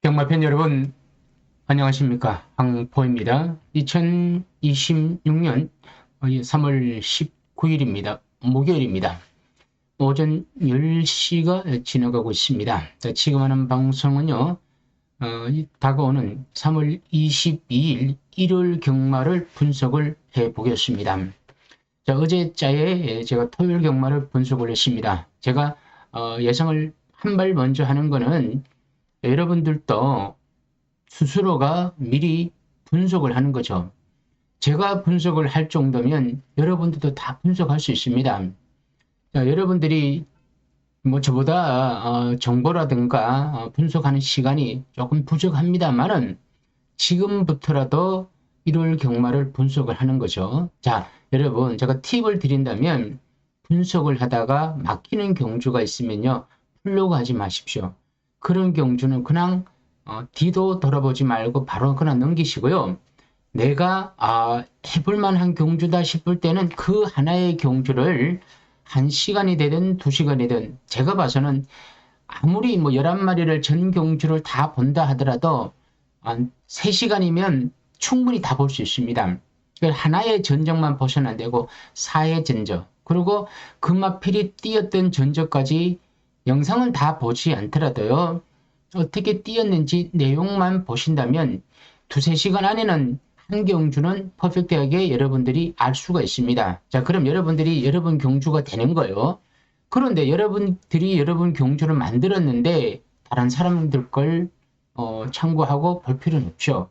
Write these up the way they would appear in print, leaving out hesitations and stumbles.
경마팬 여러분 안녕하십니까. 황포입니다. 2026년 3월 19일입니다. 목요일입니다. 오전 10시가 지나가고 있습니다. 자, 지금 하는 방송은요, 다가오는 3월 22일 일요일 경마를 분석을 해 보겠습니다. 자, 어제자에 제가 토요일 경마를 분석을 했습니다. 제가 예상을 한 발 먼저 하는 거는 여러분들도 스스로가 미리 분석을 하는 거죠. 제가 분석을 할 정도면 여러분들도 다 분석할 수 있습니다. 자, 여러분들이 뭐 저보다 정보라든가 분석하는 시간이 조금 부족합니다만은 지금부터라도 일요일 경마를 분석을 하는 거죠. 자, 여러분 제가 팁을 드린다면 분석을 하다가 막히는 경주가 있으면요, 풀려고 하지 마십시오. 그런 경주는 그냥 뒤도 돌아보지 말고 바로 그냥 넘기시고요. 내가 해볼 만한 경주다 싶을 때는 그 하나의 경주를 1시간이 되든 2시간이든 제가 봐서는 아무리 뭐 11마리를 전 경주를 다 본다 하더라도 3시간이면 충분히 다 볼 수 있습니다. 하나의 전적만 보셔는 안 되고 4의 전적, 그리고 금화필이 뛰었던 전적까지 영상은 다 보지 않더라도요, 어떻게 뛰었는지 내용만 보신다면 2-3시간 안에는 한 경주는 퍼펙트하게 여러분들이 알 수가 있습니다. 자, 그럼 여러분들이 여러분 경주가 되는 거예요. 그런데 여러분들이 여러분 경주를 만들었는데 다른 사람들 걸 참고하고 볼 필요는 없죠.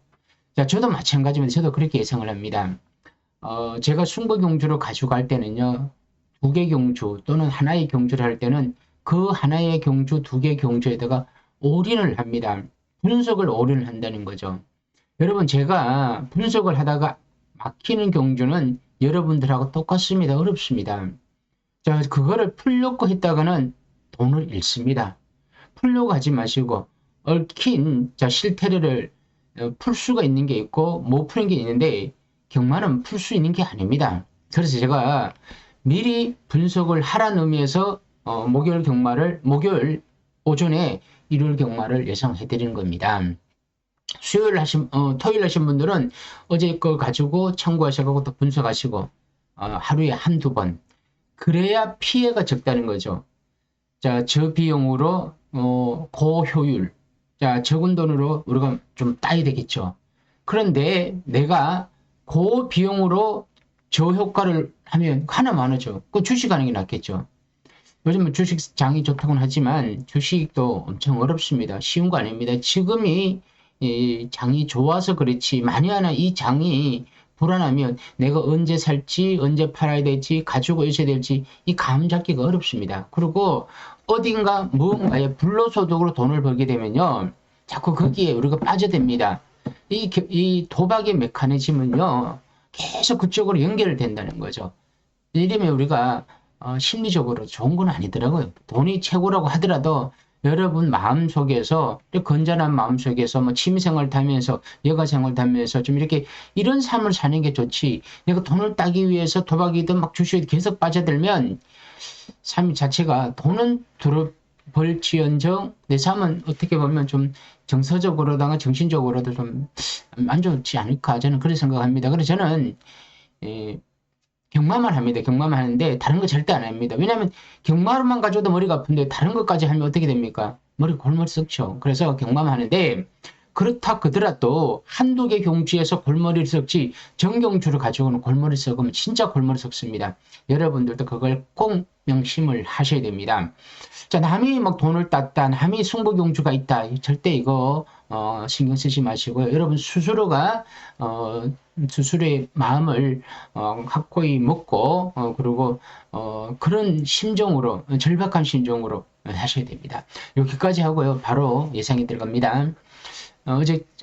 자, 저도 마찬가지입니다. 저도 그렇게 예상을 합니다. 제가 승부 경주를 가져갈 때는요, 2개 경주 또는 하나의 경주를 할 때는 그 하나의 경주, 2개 경주에다가 올인을 합니다. 분석을 올인을 한다는 거죠. 여러분, 제가 분석을 하다가 막히는 경주는 여러분들하고 똑같습니다. 어렵습니다. 자, 그거를 풀려고 했다가는 돈을 잃습니다. 풀려고 하지 마시고 얽힌 실태를 풀 수가 있는 게 있고 못 푸는 게 있는데 경마는 풀 수 있는 게 아닙니다. 그래서 제가 미리 분석을 하라는 의미에서 목요일 오전에 일요일 경마를 예상해 드리는 겁니다. 토요일 하신 분들은 어제 거 가지고 참고하셔서 또 분석하시고 하루에 한두 번, 그래야 피해가 적다는 거죠. 자, 저 비용으로 고효율, 자, 적은 돈으로 우리가 좀 따야 되겠죠. 그런데 내가 고비용으로 저효과를 하면 하나만 하죠. 그 주식하는 게 낫겠죠. 요즘은 주식장이 좋다고는 하지만 주식도 엄청 어렵습니다. 쉬운 거 아닙니다. 지금이 장이 좋아서 그렇지, 만약에 이 장이 불안하면 내가 언제 살지, 언제 팔아야 될지, 가지고 있어야 될지 이 감 잡기가 어렵습니다. 그리고 어딘가 무언가에 불로소득으로 돈을 벌게 되면요, 자꾸 거기에 우리가 빠져듭니다. 이 도박의 메커니즘은요, 계속 그쪽으로 연결된다는 거죠. 이러면 우리가 심리적으로 좋은 건 아니더라고요. 돈이 최고라고 하더라도 여러분 마음속에서, 건전한 마음속에서 뭐 취미생활 하면서, 여가생활 하면서 좀 이렇게 이런 삶을 사는 게 좋지, 내가 돈을 따기 위해서 도박이든 막 주식에 계속 빠져들면 삶 자체가, 돈은 벌지언정 내 삶은 어떻게 보면 좀 정서적으로다가 정신적으로도 좀 안 좋지 않을까, 저는 그렇게 생각합니다. 그래서 저는 경마만 합니다. 경마만 하는데 다른 거 절대 안 합니다. 왜냐하면 경마로만 가져도 머리가 아픈데 다른 것까지 하면 어떻게 됩니까? 머리 골머리 썩죠. 그래서 경마만 하는데, 그렇다 그더라도 한두 개 경주에서 골머리를 썩지 정경주를 가지고는 골머리 썩으면 진짜 골머리 썩습니다. 여러분들도 그걸 꼭 명심을 하셔야 됩니다. 자, 남이 막 돈을 땄다, 남이 승부경주가 있다, 절대 이거 신경 쓰지 마시고요. 여러분 스스로가 수술의 마음을 확고히 먹고 그리고 그런 심정으로 절박한 심정으로 하셔야 됩니다. 여기까지 하고요. 바로 예상이 들어갑니다.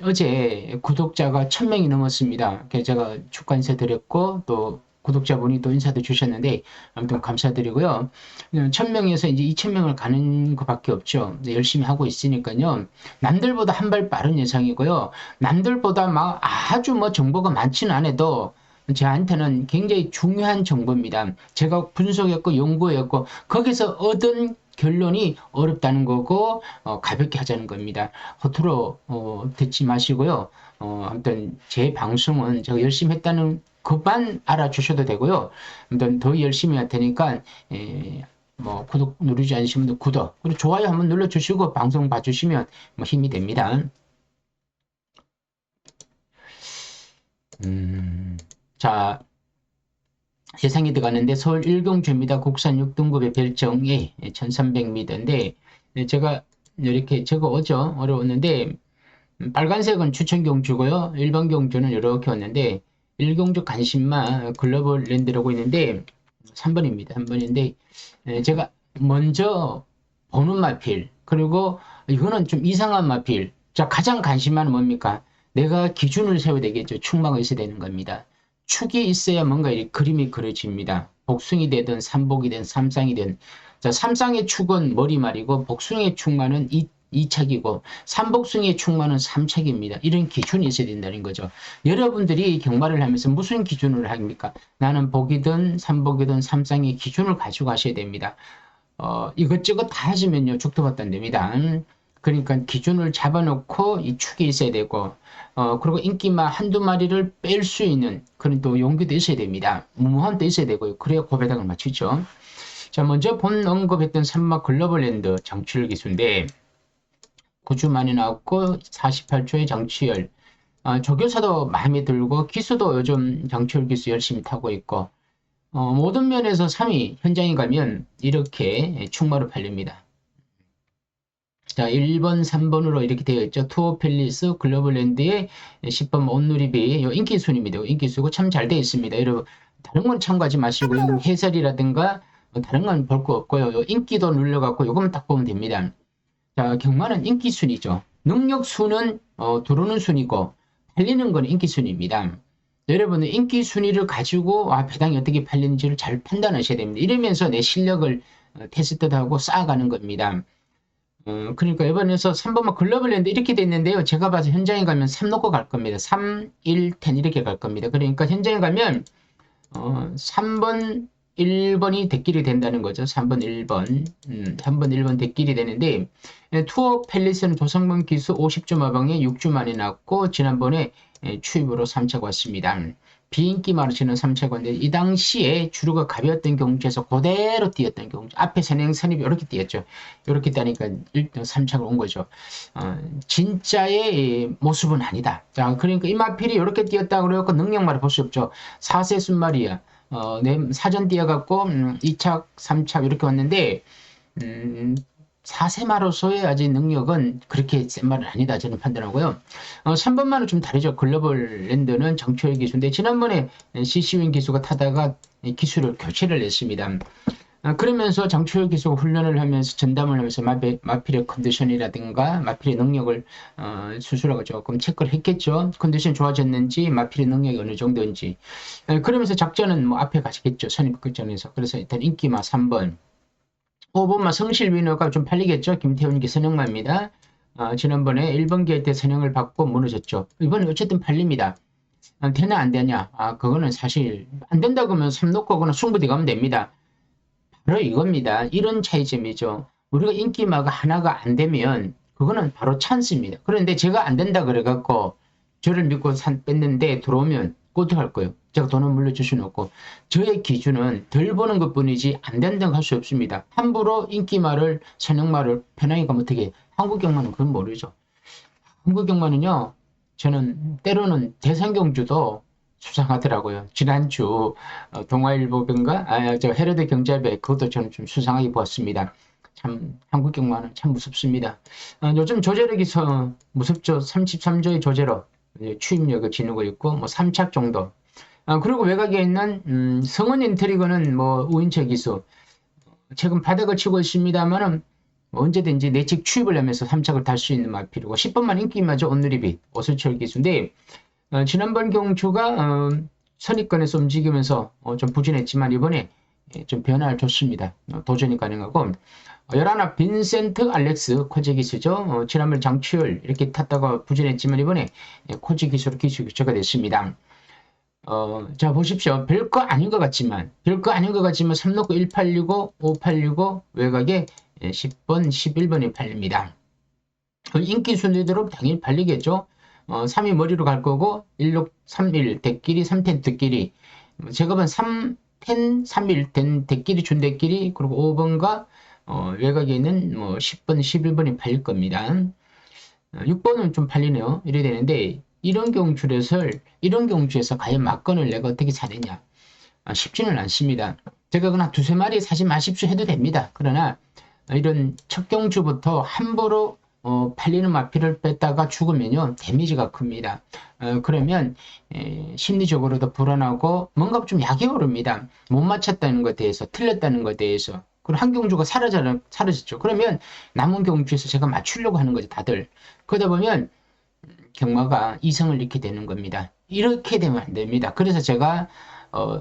어제 구독자가 1000명이 넘었습니다. 그래서 제가 축하 인사 드렸고 또 구독자분이 또 인사도 주셨는데 아무튼 감사드리고요. 1000명에서 이제 2000명을 가는 것밖에 없죠. 열심히 하고 있으니까요. 남들보다 한 발 빠른 예상이고요. 남들보다 막 아주 뭐 정보가 많지는 않아도 저한테는 굉장히 중요한 정보입니다. 제가 분석했고 연구했고 거기서 얻은 결론이 어렵다는 거고 가볍게 하자는 겁니다. 허투루 듣지 마시고요. 아무튼 제 방송은 제가 열심히 했다는 것만 알아주셔도 되고요. 아무튼 더 열심히 할 테니까 뭐 구독 누르지 않으신 분들 구독 그리고 좋아요 한번 눌러주시고 방송 봐주시면 뭐 힘이 됩니다. 자, 예상이 들어가는데 서울 1경주입니다. 국산 6등급의 별정이 1300m인데 제가 이렇게 적어오죠. 어려웠는데 빨간색은 추천 경주고요. 일반 경주는 이렇게 왔는데 1경주 간신마 글로벌 랜드라고 있는데 3번입니다. 3번인데 제가 먼저 보는 마필 그리고 이거는 좀 이상한 마필. 자, 가장 관심만은 뭡니까? 내가 기준을 세워야 되겠죠. 축마가 있어야 되는 겁니다. 축이 있어야 뭔가 이 그림이 그려집니다. 복숭이 되든 삼복이 되든 삼쌍이 되든. 자, 삼쌍의 축은 머리말이고 복숭이의 축마는 이착이고 삼복숭이의 축마는 삼착입니다. 이런 기준이 있어야 된다는 거죠. 여러분들이 경마를 하면서 무슨 기준을 합니까? 나는 복이든 삼복이든 삼쌍의 기준을 가지고 가셔야 됩니다. 이것저것 다 하시면요 죽도받도 안 됩니다. 그러니까 기준을 잡아놓고 이 축이 있어야 되고 그리고 인기마 한두 마리를 뺄 수 있는 그런 또 용기도 있어야 됩니다. 무모함도 있어야 되고요. 그래야 고배당을 맞추죠. 자, 먼저 본 언급했던 산마 글로벌랜드 장치열 기수인데 9주 만에 나왔고 48초의 장치열. 조교사도 마음에 들고 기수도 요즘 장치열 기수 열심히 타고 있고 모든 면에서 3위 현장에 가면 이렇게 충마로 팔립니다. 자, 1번, 3번으로 이렇게 되어 있죠. 투어 팰리스, 글로벌랜드의 10번 온누리비, 요 인기순입니다. 인기수고 참 잘 되어 있습니다. 여러분, 다른 건 참고하지 마시고, 해설이라든가, 다른 건 볼 거 없고요. 요 인기도 눌러갖고, 요것만 딱 보면 됩니다. 자, 경마는 인기순이죠. 능력순은, 들어오는 순이고, 팔리는 건 인기순입니다. 여러분은 인기순위를 가지고, 배당이 어떻게 팔리는지를 잘 판단하셔야 됩니다. 이러면서 내 실력을 테스트하고 쌓아가는 겁니다. 그러니까 이번에서 3번만 글로벌랜드 이렇게 돼 있는데요. 제가 봐서 현장에 가면 3 놓고 갈 겁니다. 3, 1, 10 이렇게 갈 겁니다. 그러니까 현장에 가면 3번, 1번이 대길이 된다는 거죠. 3번, 1번. 3번, 1번 대길이 되는데 투어 팰리스는 조성범 기수 50주 마방에 6주 만에 났고 지난번에 추입으로 3차가 왔습니다. 비인기 마르시는 3차가 왔는데 이 당시에 주류가 가벼웠던 경주에서 그대로 뛰었던 경주. 앞에 선행 선입이 이렇게 뛰었죠. 이렇게 따니까 3차가 온 거죠. 진짜의 모습은 아니다. 자, 그러니까 이 마필이 이렇게 뛰었다 그래갖고 능력말을 볼 수 없죠. 4세 순말이야. 사전 뛰어갖고 2착, 3착 이렇게 왔는데 4세마로서의 아직 능력은 그렇게 센 말은 아니다 저는 판단하고요. 3번만은 좀 다르죠. 글로벌랜드는 정초의 기수인데 지난번에 CC윈 기수가 타다가 기수를 교체를 했습니다. 그러면서 정초의 기수가 훈련을 하면서 전담을 하면서 마필의 컨디션이라든가 마필의 능력을 수술하고 조금 체크를 했겠죠. 컨디션 좋아졌는지 마필의 능력이 어느 정도인지. 그러면서 작전은 뭐 앞에 가시겠죠. 선입국전에서. 그래서 일단 인기마 3번. 5번만 성실위너가 좀 팔리겠죠. 김태훈기 선영마입니다. 지난번에 1번 기회 때 선영을 받고 무너졌죠. 이번에 어쨌든 팔립니다. 되나 안 되냐? 그거는 사실 안 된다고 하면 3 놓고 그냥 승부디 가면 됩니다. 바로 이겁니다. 이런 차이점이죠. 우리가 인기마가 하나가 안 되면 그거는 바로 찬스입니다. 그런데 제가 안 된다 그래갖고 저를 믿고 뺐는데 들어오면 어떡할 거예요? 제가 돈을 물려줄 수는 없고 저의 기준은 덜 보는 것뿐이지 안 된다고 할 수 없습니다. 함부로 인기말을 선영말을 편하게 가면 어떻게 한국 경마는 그건 모르죠. 한국 경마는요 저는 때로는 대상경주도 수상하더라고요. 지난주 동아일보인가 저 헤르드 경제배 그것도 저는 좀 수상하게 보았습니다. 참 한국 경마는 참 무섭습니다. 요즘 조제력이 무섭죠. 33조의 조제력 추입력을 지니고 있고, 뭐 3착 정도. 그리고 외곽에 있는, 성원 인트리거는 뭐 우인철 기수. 최근 바닥을 치고 있습니다만은, 언제든지 내측 추입을 하면서 3착을 달 수 있는 마필이고, 10번만 인기마저 온누리빛, 오수철 기수인데, 지난번 경주가, 선입권에서 움직이면서 좀 부진했지만, 이번에 좀 변화를 줬습니다. 도전이 가능하고, 11 빈센트 알렉스 코지 기수죠. 지난번 장추열 이렇게 탔다가 부진했지만, 이번에 코지 기수로 기수 교체가 됐습니다. 자, 보십시오. 별거 아닌 것 같지만, 3놓고 1865, 5865 외곽에 10번, 11번이 팔립니다. 인기 순위대로 당연히 팔리겠죠. 3위 머리로 갈 거고, 1631 대끼리, 3텐 대끼리. 제가 본 3텐, 31텐 대끼리, 준대끼리, 그리고 5번과 외곽에 있는 뭐 10번, 11번이 팔릴 겁니다. 6번은 좀 팔리네요. 이래 되는데, 이런 경주에서 과연 막건을 내가 어떻게 사느냐. 쉽지는 않습니다. 제가 그냥 두세 마리 사지 마십시오 해도 됩니다. 그러나 이런 첫 경주부터 함부로 팔리는 마필을 뺐다가 죽으면요 데미지가 큽니다. 그러면 심리적으로도 불안하고 뭔가 좀 약이 오릅니다. 못 맞췄다는 것에 대해서, 틀렸다는 것에 대해서. 그리고 한 경주가 사라졌죠. 그러면 남은 경주에서 제가 맞추려고 하는 거죠, 다들. 그러다 보면 경마가 이성을 잃게 되는 겁니다. 이렇게 되면 안 됩니다. 그래서 제가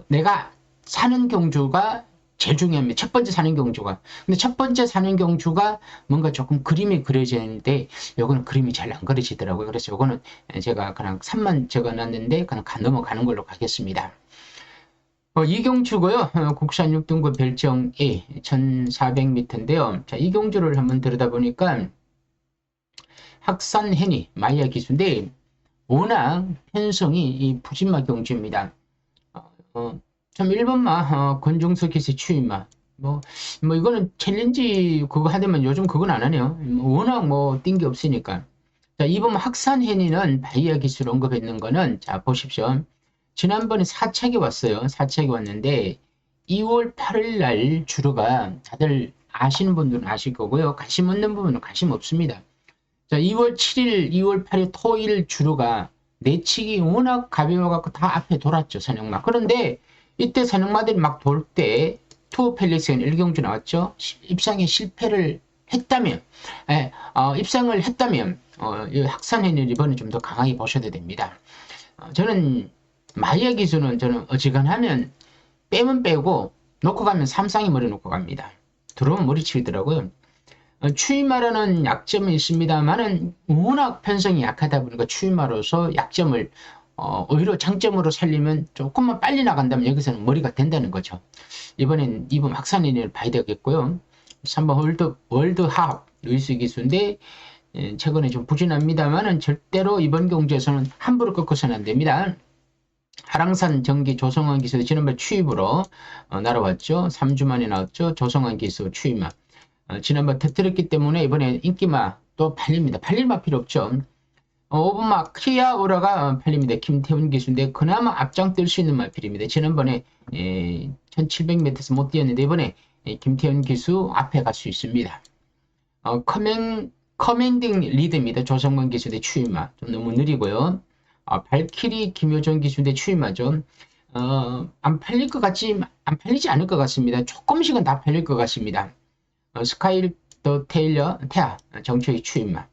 내가 사는 경주가 제일 중요합니다. 첫 번째 사는 경주가. 근데 첫 번째 사는 경주가 뭔가 조금 그림이 그려지는데 요거는 그림이 잘 안 그려지더라고요. 그래서 요거는 제가 그냥 3만 적어놨는데 그냥 넘어가는 걸로 가겠습니다. 이 경주고요. 국산 6등급 별정 A 1400m인데요. 자, 이 경주를 한번 들여다보니까 학산해니 마이야 기수인데 워낙 편성이 부진마 경주입니다. 참 1번마 권중석 기수 추임마 뭐 이거는 챌린지 그거 하려면 요즘 그건 안 하네요. 워낙 뭐 띵 게 없으니까. 자, 2번 학산해니는 바이야 기수로 언급했는 거는 자 보십시오. 지난번에 4착이 왔어요. 4착이 왔는데 2월 8일 날 주로가 다들 아시는 분들은 아실 거고요. 관심 없는 부분은 관심 없습니다. 자, 2월 7일, 2월 8일 토일 주로가 내치기 워낙 가벼워갖고 다 앞에 돌았죠, 선영마. 그런데 이때 선영마들이 막 돌 때 투어 펠릭스는 1경주 나왔죠. 입상에 실패를 했다면, 입상을 했다면 이 학산회는 이번에 좀 더 강하게 보셔도 됩니다. 저는 마이야 기수는 저는 어지간하면 빼면 빼고 놓고 가면 삼상이 머리 놓고 갑니다. 들어오면 머리 치더라고요. 추임마라는 약점이 있습니다만은 워낙 편성이 약하다 보니까 추임마로서 약점을 오히려 장점으로 살리면 조금만 빨리 나간다면 여기서는 머리가 된다는 거죠. 이번엔 2번 학산인을 봐야 되겠고요. 3번 월드합 루이스 기수인데 최근에 좀 부진합니다만은 절대로 이번 경주에서는 함부로 꺾어서는 안 됩니다. 하랑산 전기 조성환 기수 지난번 추입으로 날아왔죠. 3주 만에 나왔죠. 조성환 기수 추임마. 지난번 터뜨렸기 때문에 이번에 인기마 또 팔립니다. 팔릴마 필요 없죠. 5번마 크리아오라가 팔립니다. 김태훈 기수인데 그나마 앞장 뜰 수 있는 마필입니다. 지난번에 1700m에서 못 뛰었는데 이번에 김태훈 기수 앞에 갈 수 있습니다. 커맨딩 리드입니다. 조성관 기수인데 추임마 좀 너무 느리고요. 발키리 김효정 기수인데 추임마죠. 안 팔리지 않을 것 같습니다. 조금씩은 다 팔릴 것 같습니다. 스카일 더 테일러 태아 정초의 추임마.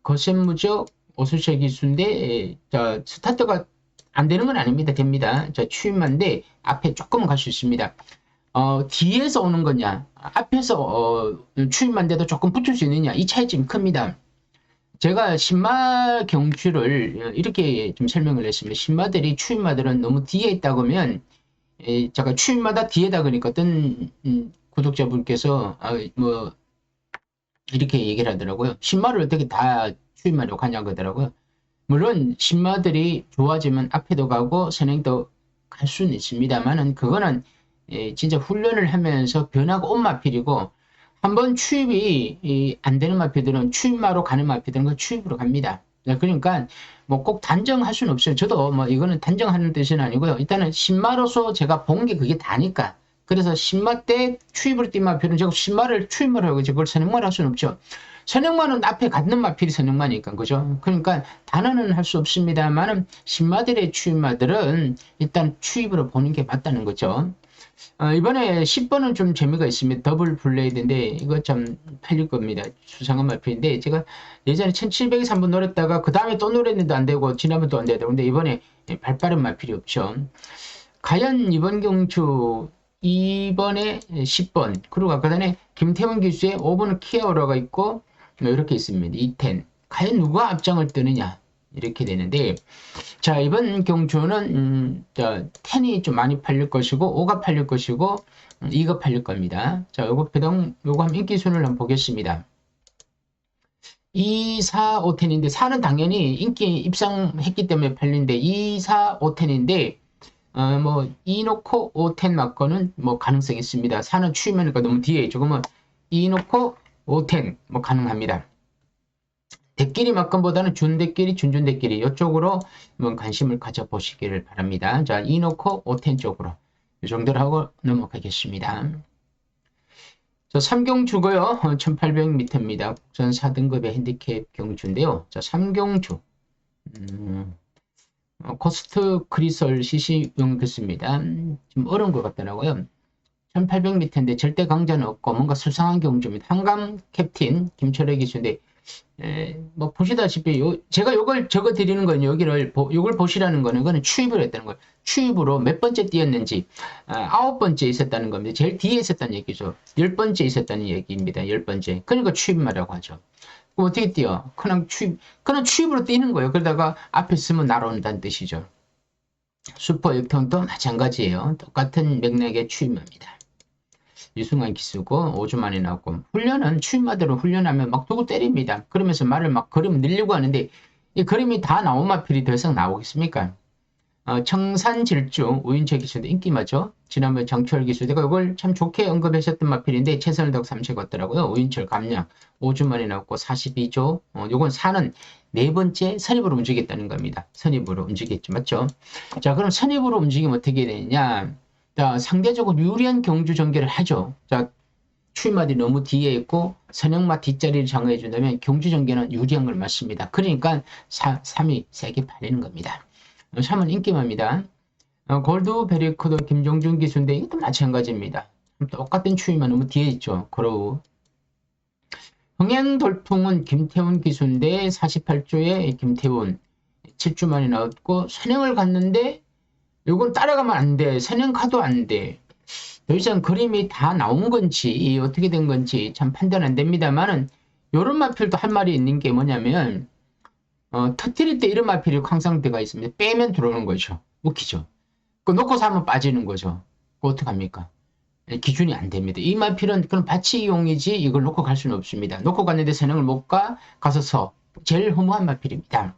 거센무적 오수철 기수인데 스타트가 안 되는 건 아닙니다. 됩니다. 추임마인데 앞에 조금 갈 수 있습니다. 뒤에서 오는 거냐 앞에서 추임마인데도 조금 붙을 수 있느냐 이 차이점이 큽니다. 제가 신마 경주를 이렇게 좀 설명을 했습니다. 신마들이 추임마들은 너무 뒤에 있다고 하면 제가 추임마다 뒤에다 그러니까 어떤 구독자분께서 뭐 이렇게 얘기를 하더라고요. 신마를 어떻게 다 추임마라고 하냐고 하더라고요. 물론 신마들이 좋아지면 앞에도 가고 선행도 갈 수는 있습니다만은 그거는 진짜 훈련을 하면서 변하고 온 마필이고 한번 추입이 안 되는 마필들은 추임마로 가는 마필들은 그 추입으로 갑니다. 그러니까 뭐 꼭 단정할 수는 없어요. 저도 뭐 이거는 단정하는 뜻은 아니고요. 일단은 신마로서 제가 본 게 그게 다니까. 그래서 신마 때 추입을 뛴 마필은 제가 신마를 추임을 하고 그걸 선행만 할 수는 없죠. 선형만은 앞에 갖는 마필이 선형만이니까, 그죠? 그러니까 단어는 할 수 없습니다만은 신마들의 추임마들은 일단 추입으로 보는 게 맞다는 거죠. 이번에 10번은 좀 재미가 있습니다. 더블 블레이드인데 이거 좀 팔릴 겁니다. 수상한 마필인데 제가 예전에 1700에서 한번 노렸다가 그 다음에 또 노렸는데 안 되고 지난번 또 안 되고 근데 이번에 발빠른 마필이 없죠. 과연 이번 경주 2번에 10번 그리고 아까 전에 김태원 기수의 5번은 키아오라가 있고 이렇게 있습니다. 2텐 과연 누가 앞장을 뜨느냐 이렇게 되는데 자 이번 경주는 10이 좀 많이 팔릴 것이고 5가 팔릴 것이고 2가 팔릴 겁니다. 자 요거 배당 요거 한번 인기순을 한번 보겠습니다. 2, 4, 5텐인데 4는 당연히 인기 입상했기 때문에 팔린데 2, 4, 5텐인데 뭐 2 놓고 5텐 맞고는 뭐 가능성이 있습니다. 4는 추이면니까 너무 뒤에 있죠. 그러면 2 놓고 5텐 뭐 가능합니다. 대끼리 막건보다는 준대끼리 준준대끼리 이쪽으로 한번 관심을 가져보시기를 바랍니다. 자, 2 놓고 5텐 쪽으로 이 정도로 하고 넘어가겠습니다. 자, 3경주고요. 1800m입니다. 국선 4등급의 핸디캡 경주인데요. 자, 3경주 코스트 크리설 CC용 됐습니다. 좀 어려운 것 같더라고요. 1800m인데 절대 강자는 없고 뭔가 수상한 경주입니다. 한강 캡틴 김철의 기수인데 뭐 보시다시피 제가 요걸 적어 드리는 건 요걸 보시라는 거는 이거는 추입을 했다는 거예요. 추입으로 몇 번째 뛰었는지 9번째 있었다는 겁니다. 제일 뒤에 있었다는 얘기죠. 10번째 있었다는 얘기입니다. 10번째. 그러니까 추입마라고 하죠. 그럼 어떻게 뛰어? 그냥 추입으로 뛰는 거예요. 그러다가 앞에 쓰면 날아온다는 뜻이죠. 슈퍼 역통도 마찬가지예요. 똑같은 맥락의 추입마입니다. 유승환 기수고 5주 만에 나왔고 훈련은 추임마대로 훈련하면 막 누구 때립니다. 그러면서 말을 막 그림 늘리고 하는데 이 그림이 다 나온 마필이 더 이상 나오겠습니까? 청산질주 우인철 기수도 인기마죠. 지난번 정철 기수 내가 이걸 참 좋게 언급하셨던 마필인데 최선을 다하고 3체 같더라고요. 우인철 감량 5주 만에 나왔고 42조 요건 4는 네 번째 선입으로 움직였다는 겁니다. 선입으로 움직였죠. 맞죠? 자 그럼 선입으로 움직이면 어떻게 되느냐 자, 상대적으로 유리한 경주 전개를 하죠. 자, 추임마디 너무 뒤에 있고 선형마 뒷자리를 장어해 준다면 경주 전개는 유리한 걸 맞습니다. 그러니까 3이 세게 팔리는 겁니다. 3은 인기마입니다. 골드 베리코도 김종준 기수인데 이것도 마찬가지입니다. 똑같은 추임마 너무 뒤에 있죠. 그러우 흥행돌풍은 김태훈 기수인데 48조에 김태훈 7주 만에 나왔고 선행을 갔는데 이건 따라가면 안 돼. 선행가도 안 돼. 더 이상 그림이 다 나온 건지 어떻게 된 건지 참 판단 안 됩니다만은 요런 마필도 할 말이 있는 게 뭐냐면 터뜨릴 때 이런 마필이 항상 들어가 있습니다. 빼면 들어오는 거죠. 웃기죠. 그 놓고서 하면 빠지는 거죠. 그거 어떡합니까? 기준이 안 됩니다. 이 마필은 그런 받치용이지 이걸 놓고 갈 수는 없습니다. 놓고 갔는데 선행을 못 가 가서 서 제일 허무한 마필입니다.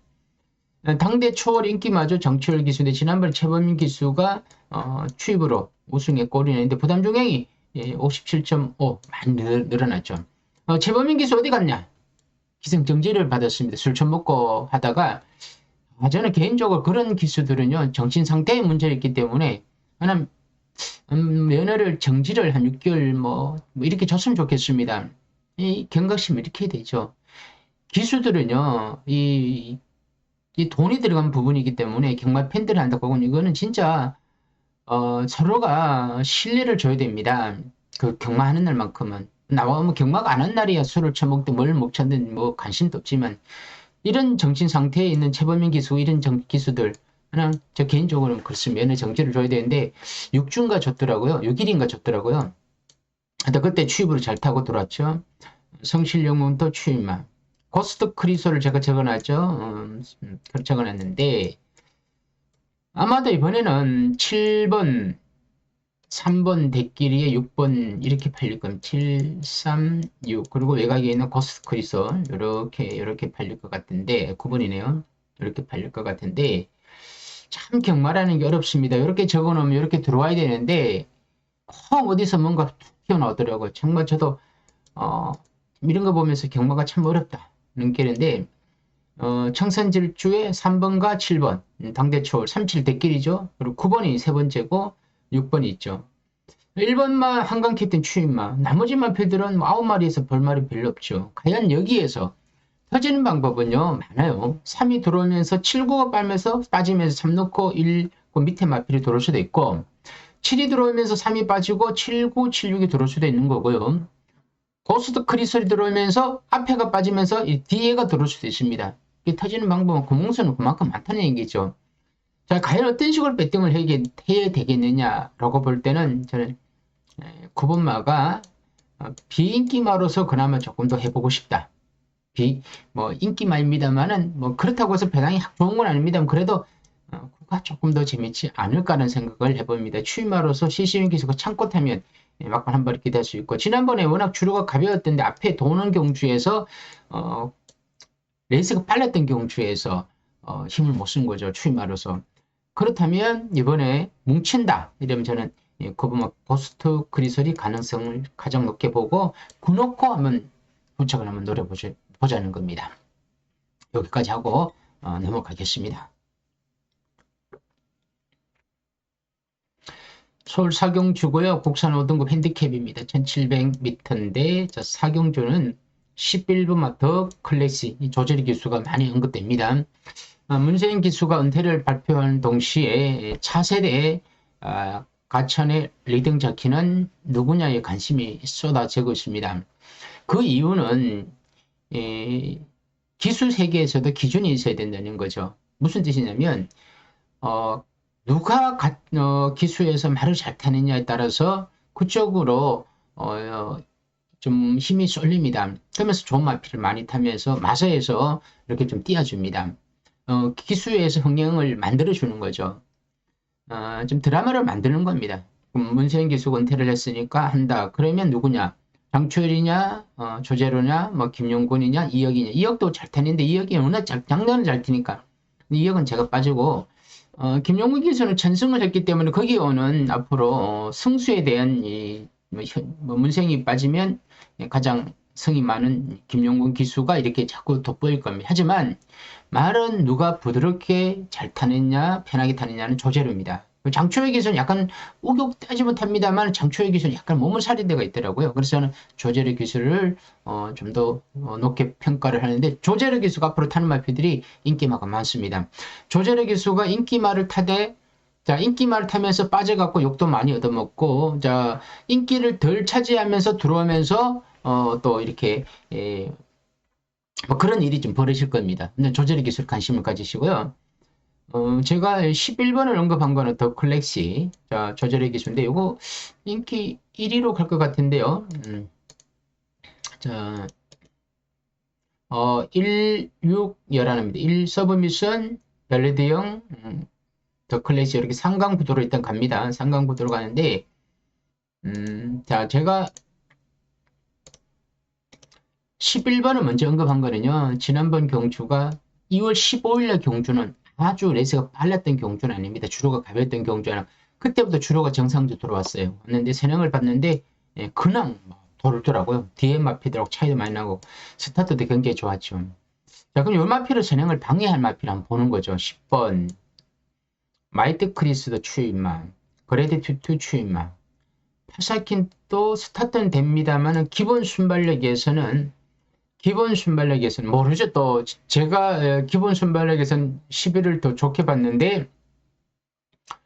당대 초월 인기마저 정치열 기수인데 지난번에 최범민 기수가 추입으로 우승에 골이 냈는데 부담 중행이 57.5 많이 늘어났죠. 최범민 기수 어디 갔냐? 기생정지를 받았습니다. 술 처먹고 하다가 저는 개인적으로 그런 기수들은요 정신 상태에 문제가 있기 때문에 하나 면허를 정지를 한 6개월 뭐 이렇게 줬으면 좋겠습니다. 이 경각심 이렇게 되죠. 기수들은요 이 돈이 들어간 부분이기 때문에 경마 팬들을 한다고 하고는 이거는 진짜 서로가 신뢰를 줘야 됩니다. 그 경마하는 날만큼은 나와 경마가 안 한 날이야 술을 처먹든 뭘 먹쳤든 뭐 관심도 없지만 이런 정신 상태에 있는 최범민 기수 이런 기수들 그냥 저 개인적으로는 그렇습니다. 면허 정지를 줘야 되는데 6주인가 줬더라고요. 6일인가 줬더라고요. 하여튼 그때 추입으로 잘 타고 들어왔죠. 성실영웅도 추입만 고스트 크리소를 제가 적어놨죠. 적어놨는데 아마도 이번에는 7번, 3번 대끼리에 6번 이렇게 팔릴 겁니다. 7, 3, 6 그리고 외곽에 있는 고스트 크리소 이렇게 팔릴 것 같은데 9번이네요. 이렇게 팔릴 것 같은데 참 경마라는 게 어렵습니다. 이렇게 적어놓으면 이렇게 들어와야 되는데 꼭 어디서 뭔가 툭 튀어나오더라고요. 정말 저도 이런 거 보면서 경마가 참 어렵다. 눈길인데 청산질주에 3번과 7번 당대초월 37 대길이죠. 그리고 9번이 세 번째고 6번이 있죠. 1번만 한강 캡틴 추임마. 나머지 마필들은 9마리에서 벌말이 별로 없죠. 과연 여기에서 터지는 방법은요, 많아요. 3이 들어오면서 7, 9가 빨면서 빠지면서 3 넣고 1, 그 밑에 마필이 들어올 수도 있고, 7이 들어오면서 3이 빠지고 7, 9, 7, 6이 들어올 수도 있는 거고요. 고스트 크리스탈이 들어오면서 앞에가 빠지면서 이 뒤에가 들어올 수도 있습니다. 이 터지는 방법은 구멍수는 그만큼 많다는 얘기죠. 자, 과연 어떤 식으로 배팅을 해야 되겠느냐라고 볼 때는 저는 9번마가 비인기마로서 그나마 조금 더 해보고 싶다. 뭐 인기마입니다만은 뭐 그렇다고 해서 배당이 좋은 건 아닙니다. 그래도 9가 조금 더 재밌지 않을까라는 생각을 해봅니다. 추임마로서 CC용 기수가 참고 타면 막판 한 발이 기대할 수 있고, 지난번에 워낙 주로가 가벼웠던데 앞에 도는 경주에서 레이스가 빨랐던 경주에서 힘을 못 쓴 거죠. 추임마로서. 그렇다면 이번에 뭉친다 이러면 저는 거부막 포스트 그리설이 가능성을 가장 높게 보고 구놓고 한번 부착을 한번 노려보자는 겁니다. 여기까지 하고 넘어가겠습니다. 서울 사경주고요. 국산 5등급 핸디캡입니다. 1700m인데 사경주는 11번마터 클래식 조절이 기수가 많이 언급됩니다. 문세인 기수가 은퇴를 발표한 동시에 차세대 가천의 리딩 자키는 누구냐에 관심이 쏟아지고 있습니다. 그 이유는 기술 세계에서도 기준이 있어야 된다는 거죠. 무슨 뜻이냐면 누가 기수에서 말을 잘 타느냐에 따라서 그쪽으로 좀 힘이 쏠립니다. 그러면서 좋은 마필을 많이 타면서 마서에서 이렇게 좀 띄워줍니다. 기수에서 흥행을 만들어주는 거죠. 좀 드라마를 만드는 겁니다. 문세인 기수가 은퇴를 했으니까 한다. 그러면 누구냐? 장초열이냐, 조재로냐, 뭐 김용곤이냐, 이혁이냐. 이혁도 잘 타는데 이혁이 워낙 작년은 잘 타니까. 이혁은 제가 빠지고 김용곤 기수는 천승을 했기 때문에 거기에 오는 앞으로 승수에 대한 문세인이 빠지면 가장 성이 많은 김용곤 기수가 이렇게 자꾸 돋보일 겁니다. 하지만 말은 누가 부드럽게 잘 타느냐 편하게 타느냐는 조재로입니다. 장초의 기술은 약간 우격하지 못합니다만 장초의 기술은 약간 몸을 사린 데가 있더라고요. 그래서 저는 조재로 기술을 좀 더 높게 평가를 하는데, 조재로 기수가 앞으로 타는 마필들이 인기마가 많습니다. 조재로 기수가 인기마를 타되 자, 인기마를 타면서 빠져갖고 욕도 많이 얻어먹고, 자, 인기를 덜 차지하면서 들어오면서 또 이렇게 뭐 그런 일이 좀 벌어질 겁니다. 근데 조절의 기술 관심을 가지시고요. 제가 11번을 언급한 거는 더 클렉시, 자, 조절의 기술인데, 이거 인기 1위로 갈 것 같은데요. 자, 1, 6, 11입니다. 1 서브 미션, 벨레드형, 더 클래시 이렇게 상강 구도로 일단 갑니다. 상강 구도로 가는데, 자, 제가 11번을 먼저 언급한 거는요, 지난번 경주가 2월 15일날 경주는 아주 레이스가 빨랐던 경주는 아닙니다. 주로가 가벼웠던 경주는 그때부터 주로가 정상조 들어왔어요. 왔는데 선행을 봤는데 그냥 돌더라고요. 뒤에 마피들하고 차이도 많이 나고 스타트도 굉장히 좋았죠. 자, 그럼 이 마피를 선행을 방해할 마피를 한번 보는 거죠. 10번 마이트 크리스도 추임마, 그레디튜트 추임마, 파사킨도 스타트는 됩니다만 기본 순발력에서는 모르죠. 또 제가 기본 순발력에서는 11을 더 좋게 봤는데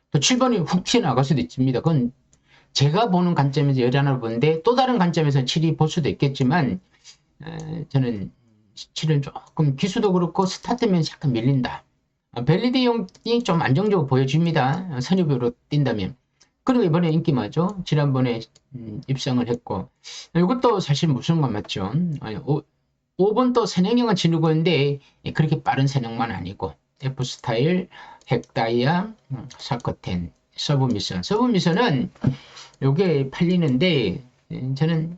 또 7번이 훅 튀어나갈 수도 있습니다. 그건 제가 보는 관점에서 11을 보는데 또 다른 관점에서 7이 볼 수도 있겠지만 저는 7은 조금 기수도 그렇고 스타트면 약간 밀린다. 벨리드용이 좀 안정적으로 보여줍니다. 선유부로 뛴다면. 그리고 이번에 인기마죠. 지난번에 입상을 했고, 이것도 사실 무슨 거 맞죠. 5번 또 선행형은 진우고인데 그렇게 빠른 선행만 아니고 F 스타일, 핵다이아, 사커텐, 서브미션은 요게 팔리는데 저는